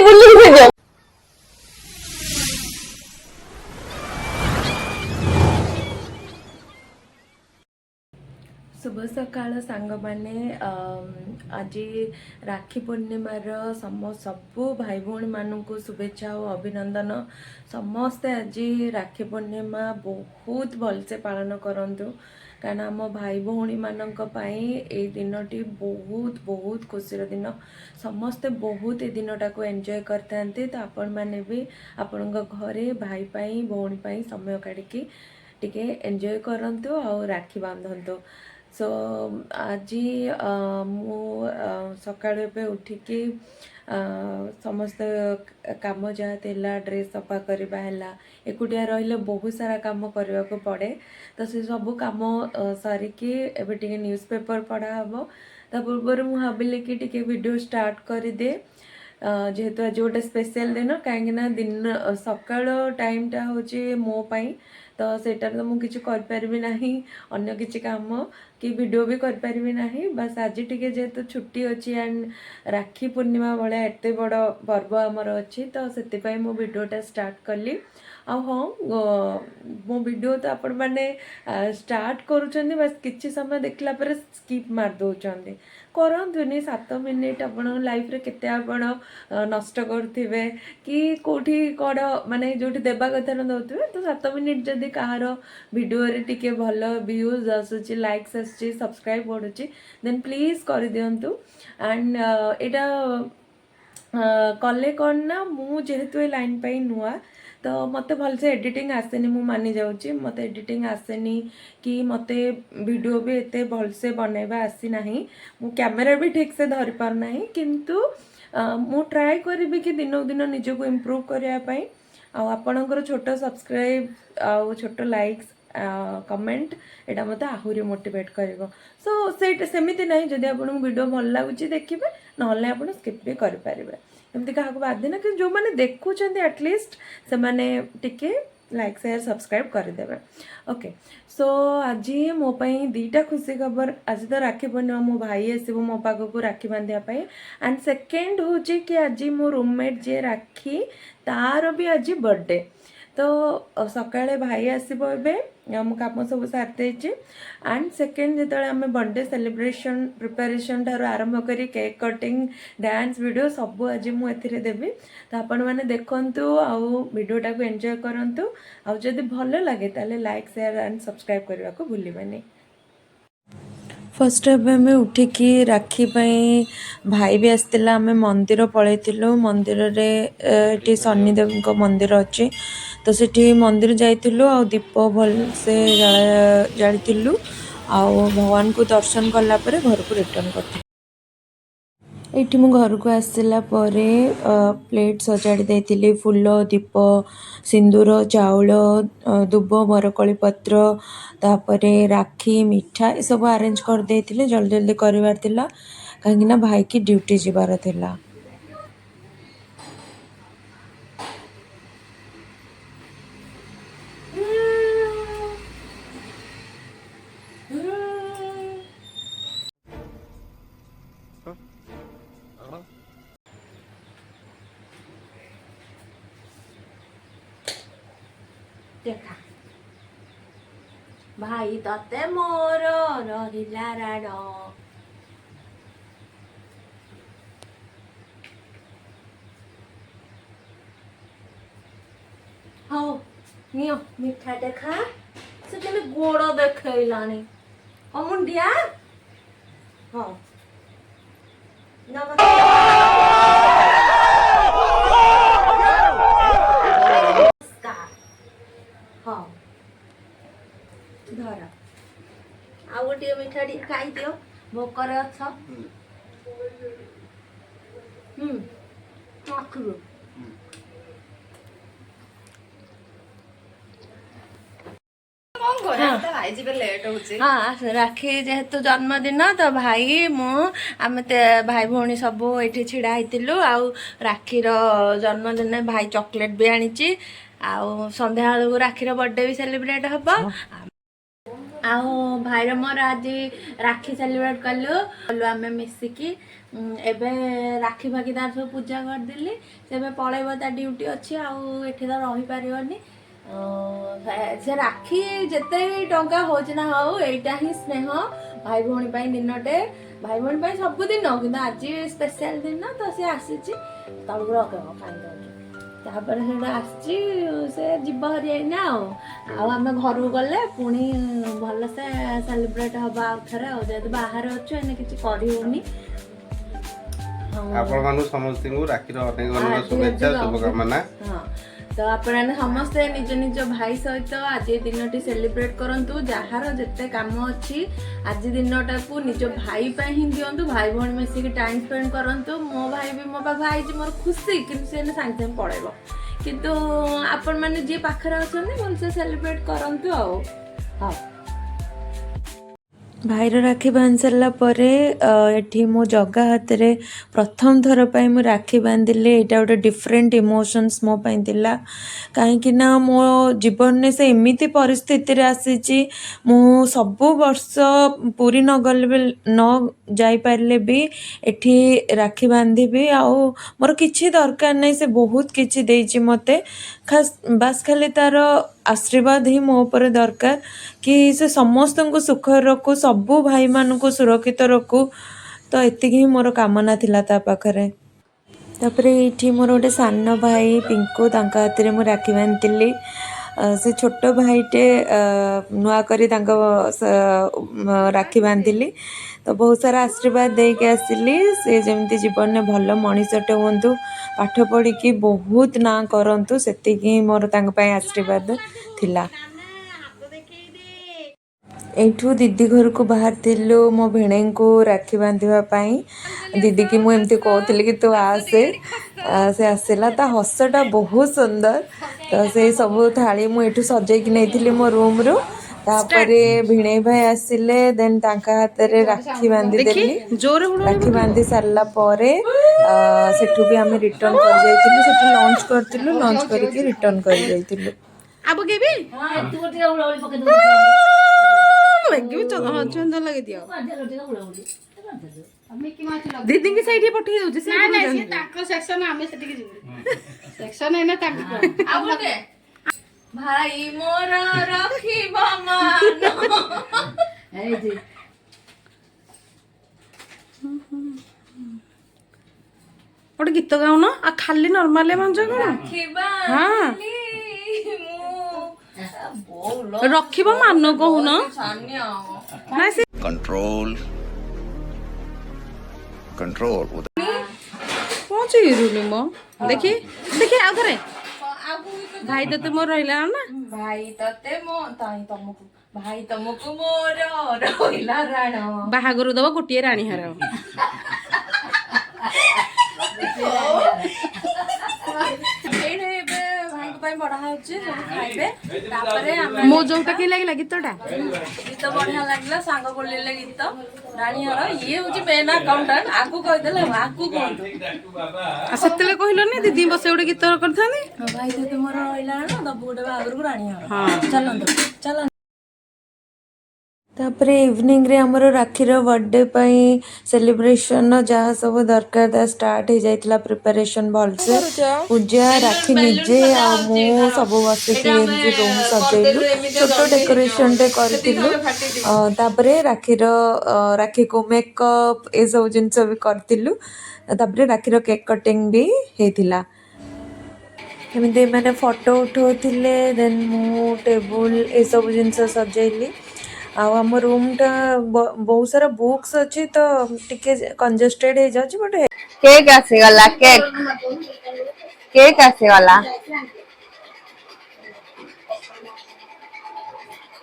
बुली शुभ सकाळ सांग मैंने आज राखी पूर्णिमार सबू भाई भौणी मानक शुभेच्छा और अभिनंदन। समस्ते आज राखी पूर्णिमा बहुत भलसे पालन करंतु कारण आम भाई भौणी मानक ए दिनटी बहुत बहुत खुशी दिन। समस्ते बहुत ए दिनटा को एंजॉय करते तो आपण मैंने भी आपण घरे भाई पाई भौणी पाई समय काढ़ी टिके एंजॉय करंतु और राखी बांधतु। सो आज मु सकाळु एबे उठिकी समस्त काम जहाँ थिला ड्रेस सफा करवा है एकुटिया रहिले बहुत सारा काम करने को पड़े तो से सब काम सारिकी एबे टिके न्यूज़पेपर पढ़ा हम ता पूर्व मुझे भाविली कि टिके वीडियो स्टार्ट कर दे जेहेतु आज गोटे स्पेशल दिन कहीं दिन सकाळ टाइमटा हूँ मो पाई तो सेटार तो मुझे किसी करें ना अन्य किसी काम कि वीडियो भी करें ना बस आज टे जेहेतु छुट्टी अच्छी एंड राखी पूर्णिमा भाया एत बड़ पर्व आमर अच्छी तो से मो वीडियोटा स्टार्ट कली हाँ मो वीडियो तो आपण मैंने स्टार्ट करुँच बस किसी समय देखला पर स्किप मार दौरान करतुनि 7 मिनिट आप लाइफ रे केते आपण नष्ट करुवे कि कौटी कौन माने जो देवा कथा न दौथे तो 7 मिनिट जदि कहार वीडियो रे टिके भल व्यूज आसूची लाइक्स आसूची सब्सक्राइब बढ़ुची देन प्लीज कर दियंतु एंड एटा कले कौन ना मु जेहेतु ए लाइन पाई नुआ तो मत भलसे एडिटिंग आसेनी मु मानि जाऊँगी मत एडिटिंग आसेनी कि मत वीडियो भी एते भलसे बनैबा आसी नाही मु कैमरा भी ठीक से धरि पार नाही किंतु मु ट्राई करी कि दिनों दिन निजको इम्प्रूव करने पाई आपणकर छोट सब्सक्राइब आ छोट लाइक्स कमेंट एटा मत आहुरी मोटिवेट कर सो सेमती ना जदि आपको वीडियो भल लगुच देखिए ना आप स्किप भी करेंगे एमती क्या बाध्य ना कि जो मैंने देखुं एटलिस्ट से मैंने टिके लाइक शेयर सब्सक्राइब करदे। ओके सो आज मो पाई दीटा खुशी खबर आज तो राखी पूर्णिमा मो भाई आसो मो पाखक राखी बांधापी एंड सेकेंड हूँ कि आज मो रूममेट जी राखी तार भी आज बर्थडे तो सकाळे भाई आसो एवं कम सब सारी एंड सेकेंड जो आम बर्थडे सेलिब्रेशन प्रिपेरेशन ठार आरंभ करी केक कटिंग डांस वीडियो सब आज मुझे देवी तो आपण मैंने देखु आडियोटा को एंजॉय करूँ आदि भल लगे ताले लाइक शेयर एंड सब्सक्राइब करने को भूलिबानी। फर्स्ट एवं उठिकी राखी भाई भी आसला आम मंदिर पलैलु मंदिर रे शनिदेव मंदिर अच्छी तो सेठी मंदिर जाइलु आ दीप भल से जालु आ भगवान को दर्शन कलापर घर को रिटर्न कर ये मु घर को आसला प्लेट सजाड़ी देती फूल दीप सिंदूर चाउल दुब बरकोली पत्र तापरे राखी मिठा ये सब अरेंज कर देती जल्दी जल्दी करार कहीं भाई की ड्यूटी जीवार थिला। देखा भाई तते मोर रहिला राण हाँ नियो मिठा देखा से गोड़ देखलानी मुंडिया हाँ हाँ धर आ गोटे मिठा खाई दियो भोकर अछ हाँ राखी जेहेतु जन्मदिन तो भाई मु आम भाई भौणी सब ये छिड़ा होइतिलु आ राखीर जन्मदिन भाई चॉकलेट भी आनी आउ संध्या बेलू राखीर बर्थडे भी सेलिब्रेट हम ଆଉ ଭାଇର ମୋର ଆଜି ରାକ୍ଷୀ ସେଲିବ୍ରେଟ୍ କଲୁ ଆମେ ମିଶିକି। ଏବେ ରାକ୍ଷୀ ଫାକ୍ଷୀ ତାର ସବୁ ପୂଜା କରିଦେଲି। ସେ ଏବେ ପଳେଇବ, ତା ଡ୍ୟୁଟି ଅଛି, ଆଉ ଏଠି ତ ରହିପାରିବନି। ସେ ରାକ୍ଷୀ ଯେତେ ଟଙ୍କା ହଉଛି ନା ହଉ, ଏଇଟା ହିଁ ସ୍ନେହ ଭାଇ ଭଉଣୀ ପାଇଁ ଦିନଟେ। ଭାଇ ଭଉଣୀ ପାଇଁ ସବୁଦିନ, କିନ୍ତୁ ଆଜି ସ୍ପେଶାଲ ଦିନ ତ ସେ ଆସିଛି ତଳକୁ ରଖିବ କାଇଁ ଦଉଛି। ତାପରେ ସେଇଟା ଆସିଛି, ସେ ଯିବ ହରି ଏଇନା। ଆଉ ଆମେ ଘରକୁ ଗଲେ ପୁଣି ଭଲସେ ସେଲିବ୍ରେଟ୍ ହବା ଆଉ ଥରେ। ଆଉ ଯେହେତୁ ବାହାରେ ଅଛୁ ଏଇନେ କିଛି କରିହଉନି। ଆପଣ ମାନଙ୍କୁ ସମସ୍ତଙ୍କୁ ରାକ୍ଷୀର ଅନେକ ଅନେକ ଶୁଭେଚ୍ଛା ଶୁଭକାମନା। ହଁ, ତ ଆପଣମାନେ ସମସ୍ତେ ନିଜ ନିଜ ଭାଇ ସହିତ ଆଜି ଦିନଟି ସେଲିବ୍ରେଟ୍ କରନ୍ତୁ। ଯାହାର ଯେତେ କାମ ଅଛି ଆଜି ଦିନଟାକୁ ନିଜ ଭାଇ ପାଇଁ ହିଁ ଦିଅନ୍ତୁ। ଭାଇ ଭଉଣୀ ମିଶିକି ଟାଇମ୍ ସ୍ପେଣ୍ଡ କରନ୍ତୁ। ମୋ ଭାଇ ବି ମୋ ପାଖକୁ ଆଇଛି, ମୋର ଖୁସି, କିନ୍ତୁ ସେ ସାଙ୍ଗେ ସାଙ୍ଗେ ପଳେଇବ। କିନ୍ତୁ ଆପଣମାନେ ଯିଏ ପାଖରେ ଅଛନ୍ତି ଭଲସେ ସେଲିବ୍ରେଟ୍ କରନ୍ତୁ। ଆଉ ହଉ, ଭାଇର ରାକ୍ଷୀ ବାନ୍ଧି ସାରିଲା ପରେ ଏଠି ମୋ ଜଗା ହାତରେ ପ୍ରଥମ ଥର ପାଇଁ ମୁଁ ରାକ୍ଷୀ ବାନ୍ଧିଲି। ଏଇଟା ଗୋଟେ ଡିଫରେଣ୍ଟ ଇମୋସନ୍ସ ମୋ ପାଇଁ ଥିଲା, କାହିଁକି ନା ମୋ ଜୀବନରେ ସେ ଏମିତି ପରିସ୍ଥିତିରେ ଆସିଛି, ମୁଁ ସବୁ ବର୍ଷ ପୁରୀ ନ ଯାଇପାରିଲେ ବି ଏଠି ରାକ୍ଷୀ ବାନ୍ଧିବି। ଆଉ ମୋର କିଛି ଦରକାର ନାହିଁ, ସେ ବହୁତ କିଛି ଦେଇଛି ମୋତେ। ବାସ୍ ଖାଲି ତାର ଆଶୀର୍ବାଦ ହିଁ ମୋ ଉପରେ ଦରକାର, କି ସେ ସମସ୍ତଙ୍କୁ ସୁଖରେ ରଖୁ, ସବୁ ଭାଇମାନଙ୍କୁ ସୁରକ୍ଷିତ ରଖୁ। ତ ଏତିକି ହିଁ ମୋର କାମନା ଥିଲା ତା ପାଖରେ। ତାପରେ ଏଇଠି ମୋର ଗୋଟେ ସାନ ଭାଇ ପିଙ୍କୁ, ତାଙ୍କ ହାତରେ ମୁଁ ରାକ୍ଷୀ ବାନ୍ଧିଥିଲି। ସେ ଛୋଟ ଭାଇଟେ, ନୂଆ କରି ତାଙ୍କ ରାକ୍ଷୀ ବାନ୍ଧିଲି। ତ ବହୁତ ସାରା ଆଶୀର୍ବାଦ ଦେଇକି ଆସିଲି, ସେ ଯେମିତି ଜୀବନରେ ଭଲ ମଣିଷଟେ ହୁଅନ୍ତୁ, ପାଠ ପଢ଼ିକି ବହୁତ ନାଁ କରନ୍ତୁ, ସେତିକି ହିଁ ମୋର ତାଙ୍କ ପାଇଁ ଆଶୀର୍ବାଦ ଥିଲା। ଏଇଠୁ ଦିଦି ଘରକୁ ବାହାରିଥିଲୁ ମୋ ଭିଣେଇଙ୍କୁ ରାକ୍ଷୀ ବାନ୍ଧିବା ପାଇଁ। ଦିଦିକି ମୁଁ ଏମିତି କହୁଥିଲି କି ତୁ ଆସେ, ସେ ଆସିଲା। ତା ହସଟା ବହୁତ ସୁନ୍ଦର। ତ ସେଇ ସବୁ ଥାଳି ମୁଁ ଏଠୁ ସଜେଇକି ନେଇଥିଲି ମୋ ରୁମ୍ରୁ। ତାପରେ ଭିଣେଇ ଭାଇ ଆସିଲେ, ଦେନ୍ ତାଙ୍କ ହାତରେ ରାକ୍ଷୀ ବାନ୍ଧିଦେଲି। ରାକ୍ଷୀ ବାନ୍ଧି ସାରିଲା ପରେ ସେଠୁ ବି ଆମେ ରିଟର୍ନ କରିଯାଇଥିଲୁ। ସେଠି ଲଞ୍ଚ କରିଥିଲୁ, ଲଞ୍ଚ କରିକି ରିଟର୍ନ କରିଯାଇଥିଲୁ। ଦିଦିଙ୍କି ସେଇଠି ପଠେଇ ଦଉଛି, ତାଙ୍କ ସେକ୍ସନ, ଆମେ ସେଠିକି ଯିବୁ। ସେକ୍ସନ ଏଇନା ତାଙ୍କ ଭାଇ ମୋର ରଖିବ ମାନ। ଗୋଟେ ଗୀତ ଗାଉନ, ଆଉ ଖାଲି ନର୍ମାଲ ମଞ୍ଜ କଣ? ରଖିବ ମାନ କହୁନ। कंट्रोल कंट्रोल ପହଞ୍ଚି ଗଲୁନି ମୋ। ଦେଖି ଦେଖି ଆଉ ଥରେ। ଭାଇ ତତେ ମୋର ରହିଲା ନା? ଭାଇ ତତେ ମୋ ତମକୁ, ଭାଇ ତମକୁ ମୋର ରହିଲା ରାଣ। ବାହାଘର ଦବ ଗୋଟିଏ ରାଣୀ ହାର। ଏଇଠି ଏବେ ଭାଇଙ୍କ ପାଇଁ ବଢା ହଉଛି, ସବୁ ଖାଇବେ। ତାପରେ ମୋ ଯୋଉଟା କି ଲାଗିଲା ଗୀତଟା, ଗୀତ ବଢିଆ ଲାଗିଲା। ସାଙ୍ଗ ବୋଲିଲେ ଗୀତ ରାଣୀହର। ଇଏ ହଉଛି ମେନ୍ ଆକାଉଣ୍ଟାଣ୍ଟ, ଆକୁ କହିଦେଲେ ଆକୁ କୁହନ୍ତୁ। ସେତେବେଳେ କହିଲନି ଦିଦି ବସେ ଗୋଟେ ଗୀତ କରିଥାନ୍ତି। ଭାଇ ତତେ ମୋର ରହିଲା ନା, ଦବୁ ଗୋଟେ ବାହାଘରକୁ ରାଣୀହର। ଚାଲନ୍ତୁ ଚାଲନ୍ତୁ। ତାପରେ ଇଭିନିଂରେ ଆମର ରାକ୍ଷୀର ବର୍ଥଡେ ପାଇଁ ସେଲିବ୍ରେସନ୍ର ଯାହା ସବୁ ଦରକାର ତା ଷ୍ଟାର୍ଟ ହେଇଯାଇଥିଲା ପ୍ରିପାରେସନ୍ ଭଲସେ। ପୂଜା, ରାକ୍ଷୀ ନିଜେ ଆଉ ମୁଁ ସବୁ ବସିକି ଏମିତି ରୁମ୍ ସଜେଇଲୁ, ଛୋଟ ଡେକୋରେସନ୍ଟେ କରିଥିଲୁ। ତାପରେ ରାକ୍ଷୀକୁ ମେକଅପ୍ ଏସବୁ ଜିନିଷ ବି କରିଥିଲୁ। ତାପରେ ରାକ୍ଷୀର କେକ୍ କଟିଂ ବି ହେଇଥିଲା। ଏମିତି ମାନେ ଫଟୋ ଉଠାଉଥିଲେ, ଦେନ୍ ମୁଁ ଟେବୁଲ୍ ଏସବୁ ଜିନିଷ ସଜେଇଲି। ଆଉ ଆମ ରୁମ୍ଟା ବହୁତ ସାରା ବୁକ୍ସ ଅଛି, ତ ଟିକେ କଞ୍ଜେଷ୍ଟେଡ୍ ହେଇଯାଉଛି, ବଟ୍ କେକ୍ ଆସିଗଲା, କେକ୍ ଆସିଗଲା।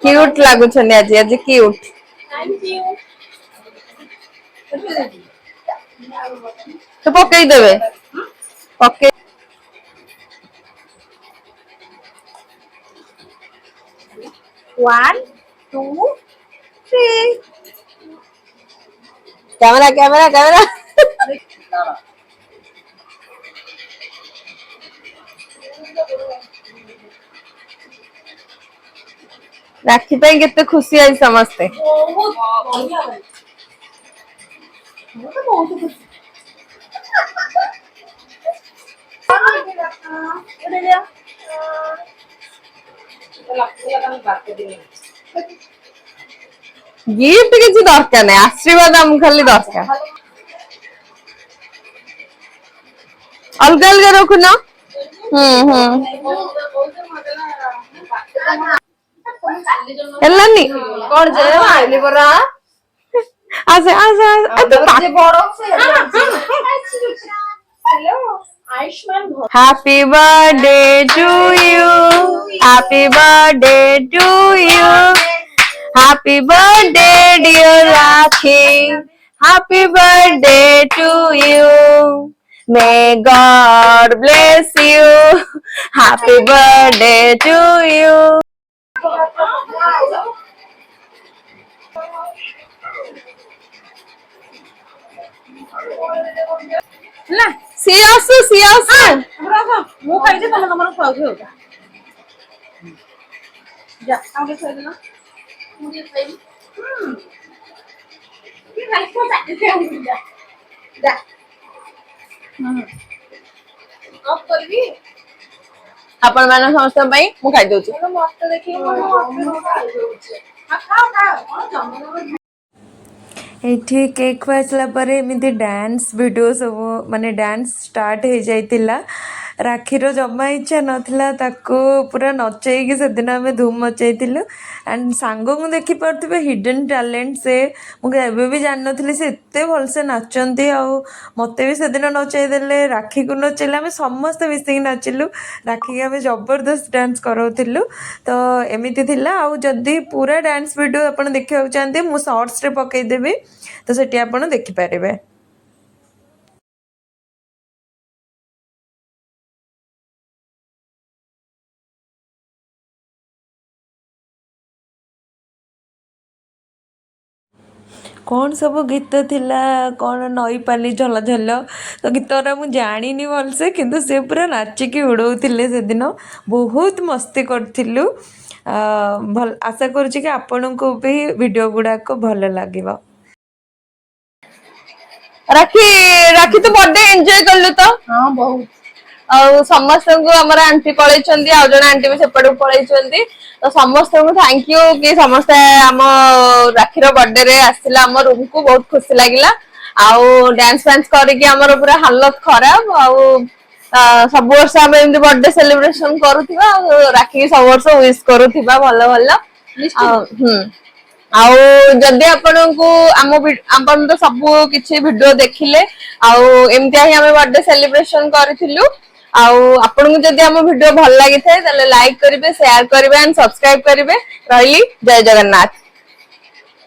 କ୍ୟୁଟ୍ ଲାଗୁଛନ୍ତି ଆଜି, ଆଜି କ୍ୟୁଟ୍। ତ ପକେଇଦେବେ, ପକେଇ one two three camera camera camera राखी पे केते खुशी आज समस्ते गिफ्ट किसी दरकार नहीं आशीर्वाद हम खाली दरकार अलग अलग रखुन हेलानी कौन जे आइली बरा आसे आसे आसे बड़ happy birthday to you happy birthday to you happy birthday dear Rakhi happy birthday to you May God bless you. Happy birthday to you. ला सी आसु मु खाइ जे तने तमर खाउ हो जा आगे खाइ देना मुझे खाइ की खाइ को जाते थे हम जा जा ऑफ करबी आपण माने समस्त पई मु खाइ दउ छी मस्त देखि मु खाइ दउ छी खाओ खाओ जमन एठी केक आसला परे एमती डांस वीडियो सब माने डांस स्टार्ट हो जाइतिला राखीर जमा इच्छा नथिला ताको पूरा नचेइकी से दिन आम धूम मचाइलु एंड सांग को देखी पार्थिबे हिडन टैलेंट से मुझे एबे भी जान नथिली से एते भल से नाचंती आ मते भी से दिन नचाई देले राखी को नचेले आम समस्त मिसिक नाचिलु राखी के आम जबरदस्त डांस कराउथिलु तो एमिति थिला आ जदी पूरा डांस वीडियो आपण देखिबा चाहते मु शॉर्ट्स रे पकई देबी तो सेठी आपण देखि पारिबे। कौन सब गीत थिला कौन नई पाली झल झल तो गीतरा मुझे जानी भलसे किंतु से पूरा नाचिकी उड़ौले से दिन बहुत मस्ती करूँ भल आशा करुँच कि आपण को भी वीडियो गुड़ाक भल लगे। राखी राखी तो बर्थडे एंजॉय करलु तो हाँ बहुत आ समस्त को हमर आंटी पळैछंती आ जण आंटी भी सेपड़ पळैछंती तो समस्त को थैंक यू कि समस्त हम राखीर बर्थडे रे आसिला हम रूम को बहुत खुशी लागिला आ डांस डांस करके हमर पूरा हालत खराब आ सब वर्ष हम एमती बर्थडे सेलिब्रेशन करूथिबा राखी सब वर्ष विश करूथिबा भलो भलो आउ जदि आपनको आपण तो सब किछि वीडियो देखिले आउ एमती ही हम बर्थडे सेलिब्रेशन करथिलु आउ आपनको जदि हम वीडियो भल लागि थाए तले लाइक करिवे शेयर करिवे एंड सब्सक्राइब करिवे रहिली जय जगन्नाथ।